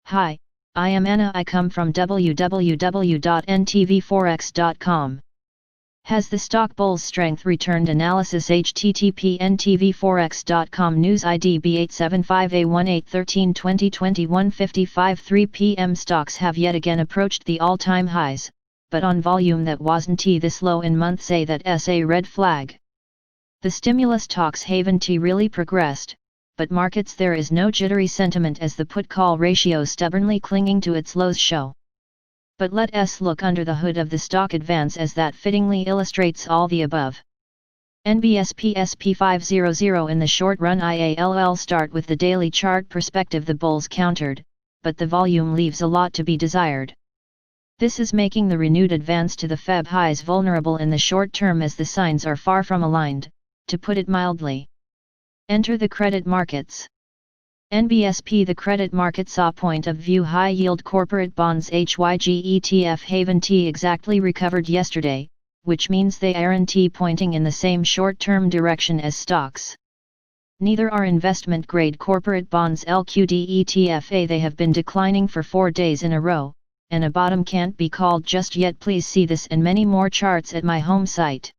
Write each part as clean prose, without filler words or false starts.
Hi, I am Anna. I come from www.ntvforex.com. Has the stock bull's strength returned? Analysis. http ntvforex.com News ID B875A1813 2021 3 p.m. Stocks have yet again approached the all-time highs, but on volume that wasn't this low in months. That's a red flag. The stimulus talks haven't really progressed, but markets there is no jittery sentiment as the put-call ratio stubbornly clinging to its lows show. But let us look under the hood of the stock advance as that fittingly illustrates all the above. NBSP SP500 in the short run. IALL start with the daily chart perspective. The bulls countered, but the volume leaves a lot to be desired. This is making the renewed advance to the Feb highs vulnerable in the short term as the signs are far from aligned, to put it mildly. Enter the credit markets. NBSP. The credit market saw point of view high yield corporate bonds HYG ETF Haven T exactly recovered yesterday, which means they aren't pointing in the same short-term direction as stocks. Neither are investment grade corporate bonds LQD ETF. They have been declining for 4 days in a row, and a bottom can't be called just yet. Please see this and many more charts at my home site.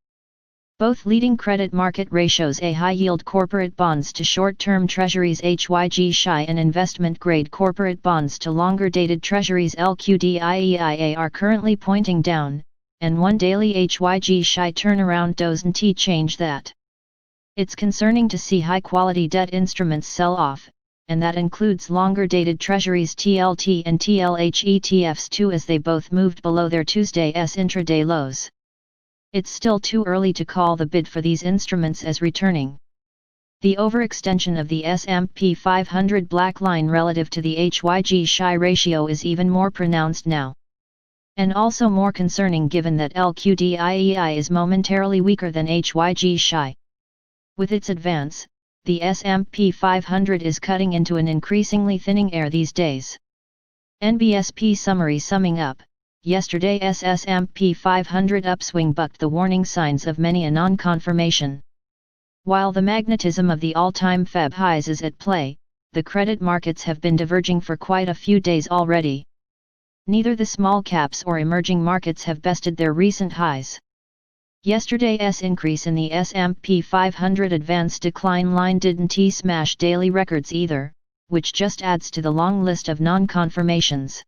Both leading credit market ratios, a high-yield corporate bonds to short-term treasuries HYG SHI and investment-grade corporate bonds to longer-dated treasuries LQDIEIA are currently pointing down, and one daily HYG SHI turnaround doesn't change that. It's concerning to see high-quality debt instruments sell off, and that includes longer-dated treasuries TLT and TLH ETFs too, as they both moved below their Tuesday's intraday lows. It's still too early to call the bid for these instruments as returning. The overextension of the S&P 500 black line relative to the HYG SHI ratio is even more pronounced now. And also more concerning given that LQDIEI is momentarily weaker than HYG SHI. With its advance, the S&P 500 is cutting into an increasingly thinning air these days. NBSP summary. Summing up, yesterday's S&P 500 upswing bucked the warning signs of many a non-confirmation. While the magnetism of the all-time Feb highs is at play, the credit markets have been diverging for quite a few days already. Neither the small caps or emerging markets have bested their recent highs. Yesterday's increase in the S&P 500 advance decline line didn't smash daily records either, which just adds to the long list of non-confirmations.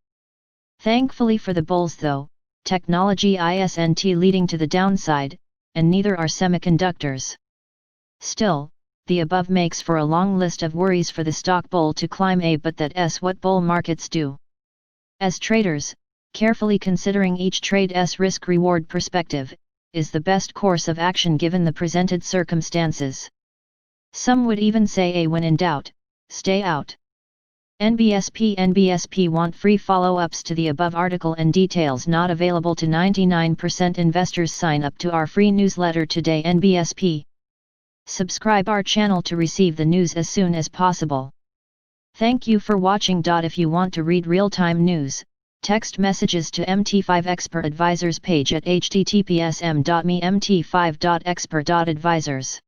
Thankfully for the bulls though, technology isn't leading to the downside, and neither are semiconductors. Still, the above makes for a long list of worries for the stock bull to climb, but that's what bull markets do. As traders, carefully considering each trade's risk-reward perspective, is the best course of action given the presented circumstances. Some would even say when in doubt, stay out. NBSP want free follow-ups to the above article and details not available to 99% investors. Sign up to our free newsletter today. NBSP. Subscribe our channel to receive the news as soon as possible. Thank you for watching. If you want to read real-time news, text messages to MT5 Expert Advisors page at https://mt5.expert.advisors.